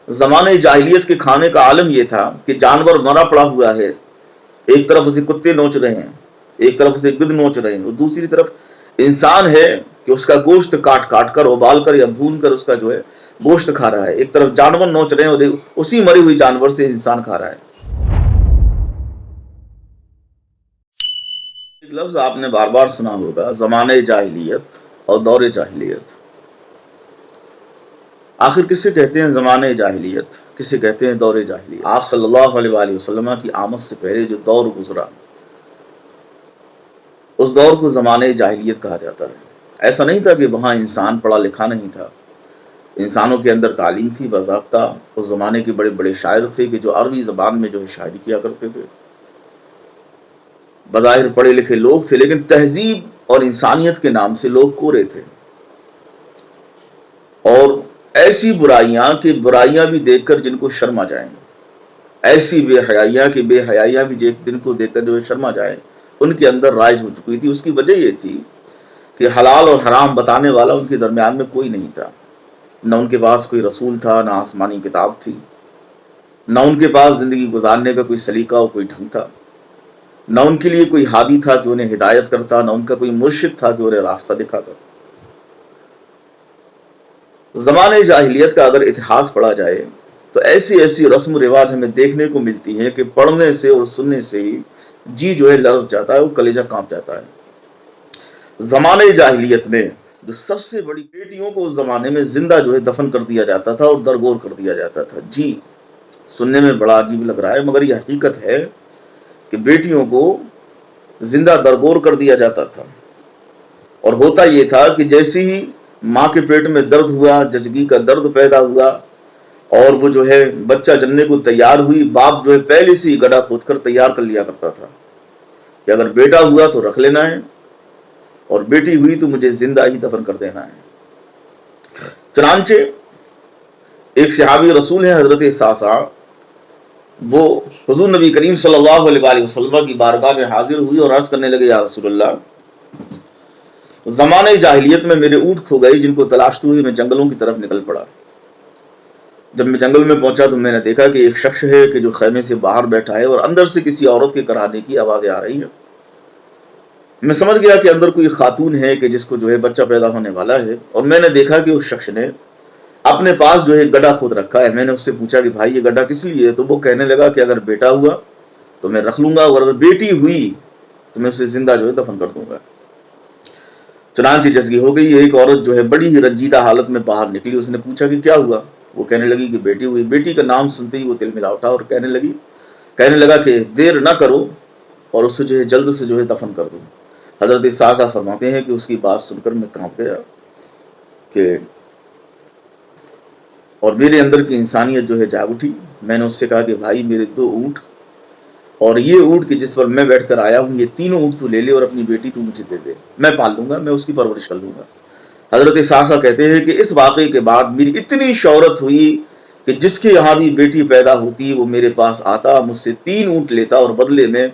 زمانے جاہلیت کے کھانے کا عالم یہ تھا کہ جانور مرا پڑا ہوا ہے، ایک طرف اسے کتے نوچ رہے ہیں، ایک طرف اسے گدھ نوچ رہے ہیں، اور دوسری طرف انسان ہے کہ اس کا گوشت کاٹ کاٹ کر ابال کر یا بھون کر اس کا جو ہے گوشت کھا رہا ہے، ایک طرف جانور نوچ رہے ہیں اور اسی مری ہوئی جانور سے انسان کھا رہا ہے۔ ایک لفظ آپ نے بار بار سنا ہوگا، زمانے جاہلیت اور دور جاہلیت۔ آخر کسے کہتے ہیں زمانے جاہلیت، کسے کہتے ہیں دور جاہلیت؟ آپ صلی اللہ علیہ وآلہ وسلم کی آمد سے پہلے جو دور گزرا، اس دور کو زمانے جاہلیت کہا جاتا ہے۔ ایسا نہیں تھا کہ وہاں انسان پڑھا لکھا نہیں تھا، انسانوں کے اندر تعلیم تھی باضابطہ۔ اس زمانے کے بڑے بڑے شاعر تھے کہ جو عربی زبان میں جو ہے شاعری کیا کرتے تھے، بظاہر پڑھے لکھے لوگ تھے، لیکن تہذیب اور انسانیت کے نام سے لوگ کورے تھے، اور ایسی برائیاں کہ برائیاں بھی دیکھ کر جن کو شرم آ جائیں، ایسی بے حیائیاں کہ بے حیائیاں بھی جن کو دیکھ کر جو ہے شرم آ جائیں، ان کے اندر رائج ہو چکی تھی۔ اس کی وجہ یہ تھی کہ حلال اور حرام بتانے والا ان کے درمیان میں کوئی نہیں تھا، نہ ان کے پاس کوئی رسول تھا، نہ آسمانی کتاب تھی، نہ ان کے پاس زندگی گزارنے کا کوئی سلیقہ اور کوئی ڈھنگ تھا، نہ ان کے لیے کوئی ہادی تھا کہ انہیں ہدایت کرتا، نہ ان کا کوئی مرشد تھا کہ انہیں راستہ دکھاتا۔ زمانے جاہلیت کا اگر اتہاس پڑھا جائے تو ایسی ایسی رسم و رواج ہمیں دیکھنے کو ملتی ہے کہ پڑھنے سے اور سننے سے ہی جی جو ہے لرز جاتا ہے، وہ کلیجہ کانپ جاتا ہے۔ زمانے جاہلیت میں جو سب سے بڑی بیٹیوں کو اس زمانے میں زندہ جو ہے دفن کر دیا جاتا تھا اور درگور کر دیا جاتا تھا۔ جی سننے میں بڑا عجیب لگ رہا ہے، مگر یہ حقیقت ہے کہ بیٹیوں کو زندہ درگور کر دیا جاتا تھا، اور ہوتا یہ تھا کہ جیسے ہی ماں کے پیٹ میں درد ہوا، جچگی کا درد پیدا ہوا، اور وہ جو ہے بچہ جننے کو تیار ہوئی، باپ جو ہے پہلے سے ہی گڑھا کھود کر تیار کر لیا کرتا تھا کہ اگر بیٹا ہوا تو رکھ لینا ہے، اور بیٹی ہوئی تو مجھے زندہ ہی دفن کر دینا ہے۔ چنانچہ ایک صحابی رسول ہیں حضرت ساسا، وہ حضور نبی کریم صلی اللہ علیہ وآلہ وسلم کی بارگاہ میں حاضر ہوئی اور عرض کرنے لگے، یا رسول اللہ، زمانے جاہلیت میں میرے اونٹ کھو گئے، جن کو تلاشتے ہوئے میں جنگلوں کی طرف نکل پڑا۔ جب میں جنگل میں پہنچا تو میں نے دیکھا کہ ایک شخص ہے کہ جو خیمے سے باہر بیٹھا ہے اور اندر سے کسی عورت کے کراہنے کی آوازیں آ رہی ہیں۔ میں سمجھ گیا کہ اندر کوئی خاتون ہے کہ جس کو جو ہے بچہ پیدا ہونے والا ہے، اور میں نے دیکھا کہ اس شخص نے اپنے پاس جو ہے گڈھا کھود رکھا ہے۔ میں نے اس سے پوچھا کہ بھائی یہ گڈھا کس لیے ہے؟ تو وہ کہنے لگا کہ اگر بیٹا ہوا تو میں رکھ لوں گا، اور اگر بیٹی ہوئی تو میں اسے زندہ جو ہے دفن کر دوں گا۔ چنانچہ جزگی ہو گئی، ایک عورت جو ہے بڑی ہی رنجیدہ حالت میں باہر نکلی۔ اس نے پوچھا کہ کیا ہوا؟ وہ کہنے لگی کہ بیٹی ہوئی۔ بیٹی کا نام سنتے ہی وہ تل ملا اٹھا اور کہنے لگا کہ دیر نہ کرو اور اسے جو ہے جلد سے جو ہے دفن کر دو۔ حضرت ساسا فرماتے ہیں کہ اس کی بات سن کر میں کانپ گیا کہ اور میرے اندر کی انسانیت جو ہے جاگ اٹھی۔ میں نے اس سے کہا کہ بھائی میرے 2 اونٹ اور یہ اونٹ کہ جس پر میں بیٹھ کر آیا ہوں، یہ تینوں اونٹ تو لے لے اور اپنی بیٹی تو مجھے دے دے، میں پال لوں گا، میں اس کی پرورش کر لوں گا۔ حضرت ساسا کہتے ہیں کہ اس واقعے کے بعد میری اتنی شہرت ہوئی کہ جس کے یہاں بھی بیٹی پیدا ہوتی وہ میرے پاس آتا، مجھ سے 3 اونٹ لیتا اور بدلے میں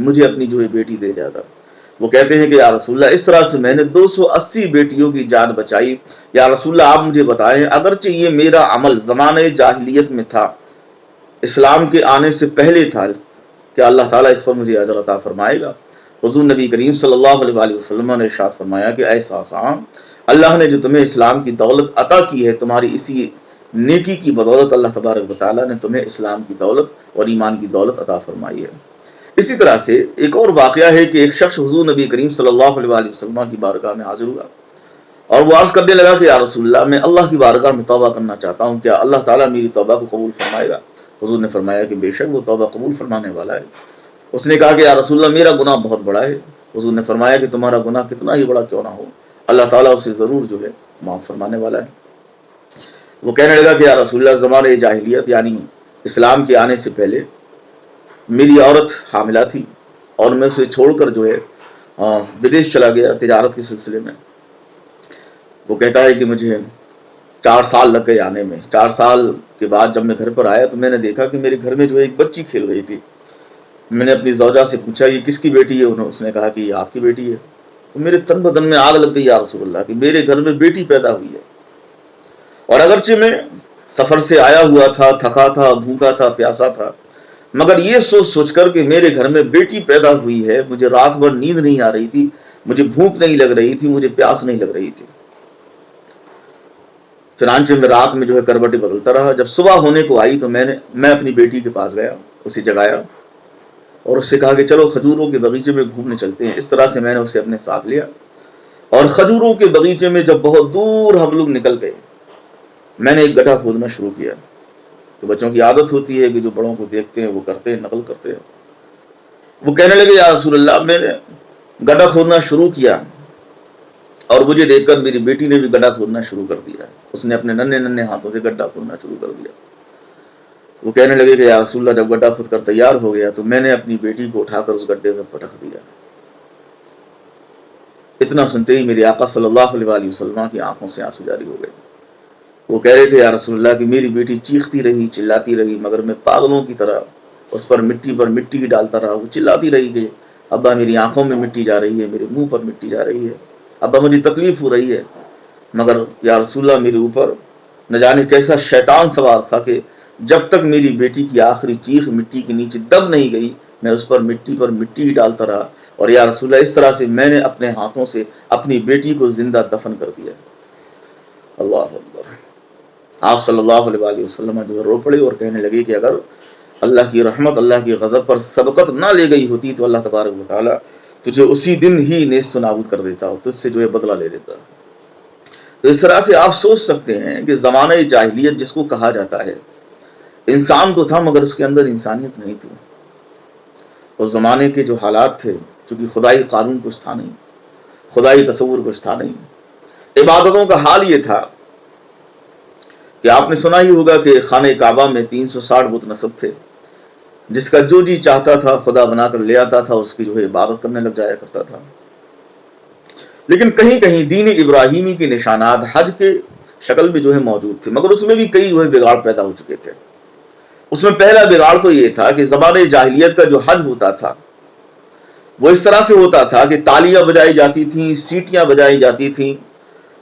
مجھے اپنی جو ہے بیٹی دے جاتا۔ وہ کہتے ہیں کہ یا رسول اللہ، اس طرح سے میں نے 280 بیٹیوں کی جان بچائی۔ یا رسول اللہ آپ مجھے بتائیں، اگرچہ یہ میرا عمل زمانے جاہلیت میں تھا، اسلام کے آنے سے پہلے تھا، کہ اللہ تعالیٰ اس پر مجھے اجر عطا فرمائے گا؟ حضور نبی کریم صلی اللہ علیہ وآلہ وسلم نے ارشاد فرمایا کہ اے ساسا، اللہ نے جو تمہیں اسلام کی دولت عطا کی ہے، تمہاری اسی نیکی کی بدولت اللہ تبارک و تعالیٰ نے تمہیں اسلام کی دولت اور ایمان کی دولت عطا فرمائی ہے۔ اسی طرح سے ایک اور واقعہ ہے کہ ایک شخص حضور نبی کریم صلی اللہ علیہ وآلہ وسلم کی بارگاہ میں حاضر ہوا اور وہ عرض کرنے لگا کہ یا رسول اللہ، میں اللہ کی بارگاہ میں توبہ کرنا چاہتا ہوں، کیا اللہ تعالیٰ میری توبہ کو قبول فرمائے گا؟ حضور نے فرمایا کہ بے شک وہ توبہ قبول فرمانے والا ہے۔ اس نے کہا کہ یا رسول اللہ، میرا گناہ بہت بڑا ہے۔ حضور نے فرمایا کہ تمہارا گناہ کتنا ہی بڑا کیوں نہ ہو، اللہ تعالیٰ اسے ضرور جو ہے معاف فرمانے والا ہے۔ وہ کہنے لگا کہ یا رسول اللہ، زمانے جاہلیت یعنی اسلام کے آنے سے پہلے میری عورت حاملہ تھی اور میں اسے چھوڑ کر جو ہے بدیش چلا گیا تجارت کے سلسلے میں۔ وہ کہتا ہے کہ مجھے 4 سال لگ گئے آنے میں۔ 4 سال کے بعد جب میں گھر پر آیا تو میں نے دیکھا کہ میرے گھر میں جو ہے ایک بچی کھیل رہی تھی۔ میں نے اپنی زوجہ سے پوچھا یہ کس کی بیٹی ہے؟ اس نے کہا کہ یہ آپ کی بیٹی ہے۔ تو میرے تن بدن میں آگ لگ گئی یا رسول اللہ کہ میرے گھر میں بیٹی پیدا ہوئی ہے، اور اگرچہ میں سفر سے آیا ہوا تھا، تھکا تھا، بھوکا تھا، پیاسا تھا، مگر یہ سوچ سوچ کر کہ میرے گھر میں بیٹی پیدا ہوئی ہے، مجھے رات بھر نیند نہیں آ رہی تھی، مجھے بھوک نہیں لگ رہی تھی، مجھے پیاس نہیں لگ رہی تھی۔ چنانچہ میں رات میں کروٹیں بدلتا رہا۔ جب صبح ہونے کو آئی تو میں اپنی بیٹی کے پاس گیا، اسے جگایا اور اس سے کہا کہ چلو کھجوروں کے باغیچے میں گھومنے چلتے ہیں۔ اس طرح سے میں نے اسے اپنے ساتھ لیا اور کھجوروں کے باغیچے میں جب بہت دور ہم لوگ نکل گئے، میں نے ایک گڈھا کھودنا شروع کیا۔ تو بچوں کی عادت ہوتی ہے کہ جو بڑوں کو دیکھتے ہیں وہ کرتے ہیں، نقل کرتے ہیں۔ وہ کہنے لگے یا رسول اللہ، میں نے گڈھا کھودنا شروع کیا اور مجھے دیکھ کر میری بیٹی نے بھی گڈھا کھودنا شروع کر دیا۔ اس نے اپنے ننھے ننھے ہاتھوں سے گڈھا کھودنا شروع کر دیا۔ وہ کہنے لگے کہ یا رسول اللہ، جب گڈھا کھود کر تیار ہو گیا تو میں نے اپنی بیٹی کو اٹھا کر اس گڈھے میں پٹک دیا۔ اتنا سنتے ہی میرے آقا صلی اللہ علیہ وآلہ وسلم کی آنکھوں سے آنسو جاری ہو گئے۔ وہ کہہ رہے تھے یا رسول اللہ کہ میری بیٹی چیختی رہی، چلاتی رہی، مگر میں پاگلوں کی طرح اس پر مٹی ہی ڈالتا رہا۔ وہ چلاتی رہی کہ ابا میری آنکھوں میں مٹی جا رہی ہے، میرے منہ پر مٹی جا رہی ہے، ابا مجھے تکلیف ہو رہی ہے، مگر یا رسول اللہ میرے اوپر نہ جانے کیسا شیطان سوار تھا کہ جب تک میری بیٹی کی آخری چیخ مٹی کے نیچے دب نہیں گئی میں اس پر مٹی ہی ڈالتا رہا، اور یا رسول اللہ اس طرح سے میں نے اپنے ہاتھوں سے اپنی بیٹی کو زندہ دفن کر دیا۔ اللہ اکبر۔ آپ صلی اللہ علیہ وآلہ وسلم رو پڑے اور کہنے لگے کہ اگر اللہ کی رحمت اللہ کی غضب پر سبقت نہ لے گئی ہوتی تو اللہ تبارک و تعالی تجھے اسی دن ہی نیست و نابود کر دیتا اور تجھ سے بدلہ لے لیتا۔ تو اس طرح سے آپ سوچ سکتے ہیں کہ زمانہ جاہلیت جس کو کہا جاتا ہے، انسان تو تھا مگر اس کے اندر انسانیت نہیں تھی۔ اس زمانے کے جو حالات تھے، چونکہ خدائی قانون کچھ تھا نہیں، خدائی تصور کچھ تھا نہیں، عبادتوں کا حال یہ تھا کہ آپ نے سنا ہی ہوگا کہ خانہ کعبہ میں 360 بت نصب تھے، جس کا جو جی چاہتا تھا خدا بنا کر لے آتا تھا، اس کی عبادت کرنے لگ جایا کرتا تھا۔ لیکن کہیں کہیں دین ابراہیمی کے نشانات حج کے شکل میں موجود تھے، مگر اس میں بھی کئی بگاڑ پیدا ہو چکے تھے۔ اس میں پہلا بگاڑ تو یہ تھا کہ زمانہ جاہلیت کا جو حج ہوتا تھا وہ اس طرح سے ہوتا تھا کہ تالیاں بجائی جاتی تھیں، سیٹیاں بجائی جاتی تھیں،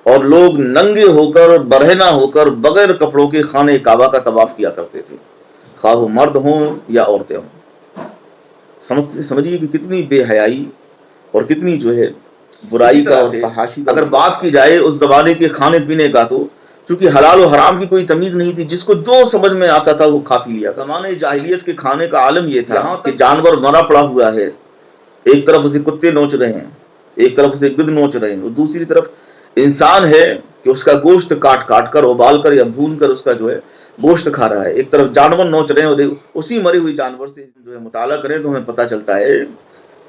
اور لوگ ننگے ہو کر، برہنہ ہو کر، بغیر کپڑوں کے خانہ کعبہ کا طواف کیا کرتے تھے، خواہ وہ مرد ہوں یا عورتیں ہوں۔ سمجھیے کہ کتنی بے حیائی اور کتنی برائی کا اور فحاشی کا۔ اگر بات کی جائے اس زمانے کے کھانے پینے کا تو چونکہ حلال و حرام کی کوئی تمیز نہیں تھی، جس کو جو سمجھ میں آتا تھا وہ کھا پی لیا۔ زمانے جاہلیت کے کھانے کا عالم یہ تھا کہ جانور مرا پڑا ہوا ہے، ایک طرف اسے کتے نوچ رہے ہیں، ایک طرف اسے گدھ نوچ رہے ہیں، اور دوسری طرف انسان ہے کہ اس کا گوشت کاٹ کاٹ کر، ابال کر یا بھون کر اس کا گوشت کھا رہا ہے۔ ایک طرف جانور نوچ رہے ہیں اور اسی مرے ہوئی جانور سے مطالعہ کریں تو ہمیں پتہ چلتا ہے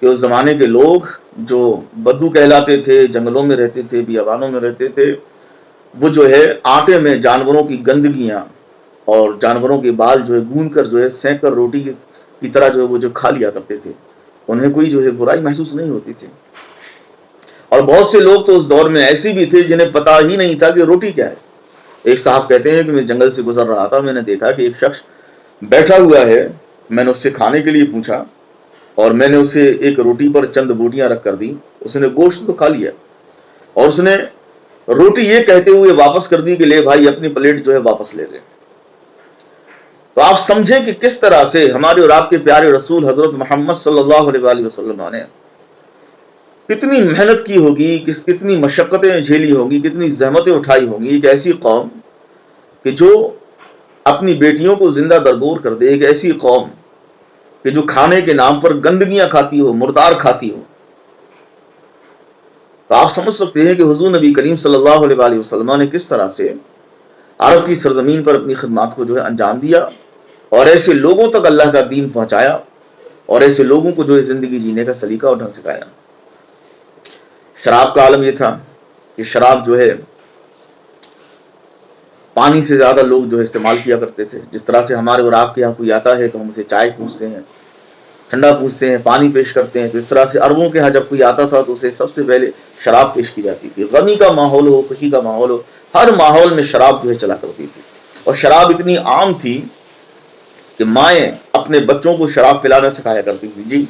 کہ اس زمانے کے لوگ جو بدو کہلاتے تھے، جنگلوں میں رہتے تھے، بیابانوں میں رہتے تھے، وہ آٹے میں جانوروں کی گندگیاں اور جانوروں کے بال گون کر سینک کر روٹی کی طرح وہ کھا لیا کرتے تھے۔ انہیں کوئی برائی محسوس نہیں ہوتی تھی۔ اور بہت سے لوگ تو اس دور میں ایسے بھی تھے جنہیں پتہ ہی نہیں تھا کہ روٹی کیا ہے۔ ایک صاحب کہتے ہیں کہ میں جنگل سے گزر رہا تھا، میں نے دیکھا کہ ایک شخص بیٹھا ہوا ہے، میں نے اس سے کھانے کے لیے پوچھا اور میں نے اسے ایک روٹی پر چند بوٹیاں رکھ کر دی۔ اس نے گوشت تو کھا لیا اور اس نے روٹی یہ کہتے ہوئے واپس کر دی کہ لے بھائی اپنی پلیٹ واپس لے لے۔ تو آپ سمجھیں کہ کس طرح سے ہمارے اور آپ کے پیارے رسول حضرت محمد صلی اللہ علیہ وآلہ وسلم نے کتنی محنت کی ہوگی، کتنی مشقتیں جھیلی ہوگی، کتنی زحمتیں اٹھائی ہوں گی۔ ایک ایسی قوم کہ جو اپنی بیٹیوں کو زندہ درگور کر دے، ایک ایسی قوم کہ جو کھانے کے نام پر گندگیاں کھاتی ہو، مردار کھاتی ہو۔ تو آپ سمجھ سکتے ہیں کہ حضور نبی کریم صلی اللہ علیہ وآلہ وسلم نے کس طرح سے عرب کی سرزمین پر اپنی خدمات کو انجام دیا اور ایسے لوگوں تک اللہ کا دین پہنچایا اور ایسے لوگوں کو زندگی جینے کا سلیقہ اور ڈھنگ سکھایا۔ شراب کا عالم یہ تھا کہ شراب پانی سے زیادہ لوگ استعمال کیا کرتے تھے۔ جس طرح سے ہمارے اور آپ کے یہاں کوئی آتا ہے تو ہم اسے چائے پوچھتے ہیں، ٹھنڈا پوچھتے ہیں، پانی پیش کرتے ہیں، تو اس طرح سے عربوں کے ہاں جب کوئی آتا تھا تو اسے سب سے پہلے شراب پیش کی جاتی تھی۔ غمی کا ماحول ہو، خوشی کا ماحول ہو، ہر ماحول میں شراب چلا کرتی تھی۔ اور شراب اتنی عام تھی کہ مائیں اپنے بچوں کو شراب پلانا سکھایا کرتی تھی۔ جی،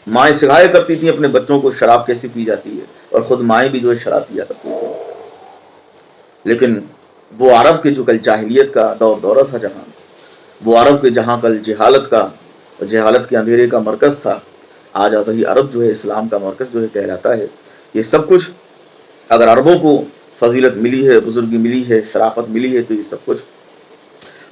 مائیں سکھایا کرتی تھیں اپنے بچوں کو شراب کیسے پی جاتی ہے، اور خود مائیں بھی شراب پیا کرتی تھی۔ لیکن وہ عرب کے جو کل جاہلیت کا دورہ تھا جہاں، وہ عرب کے جہاں کل جہالت کے اندھیرے کا مرکز تھا، آج وہی عرب جو ہے اسلام کا مرکز جو ہے کہلاتا ہے۔ یہ سب کچھ اگر عربوں کو فضیلت ملی ہے، بزرگی ملی ہے، شرافت ملی ہے، تو یہ سب کچھ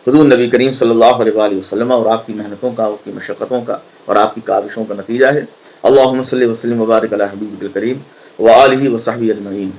حضور نبی کریم صلی اللہ علیہ وآلہ وسلم اور آپ کی محنتوں کا، آپ کی مشقتوں کا اور آپ کی کاوشوں کا نتیجہ ہے۔ اللہم صلی وسلم وبارک علی حبیبک الکریم وآلہ وصحبہ اجمعین۔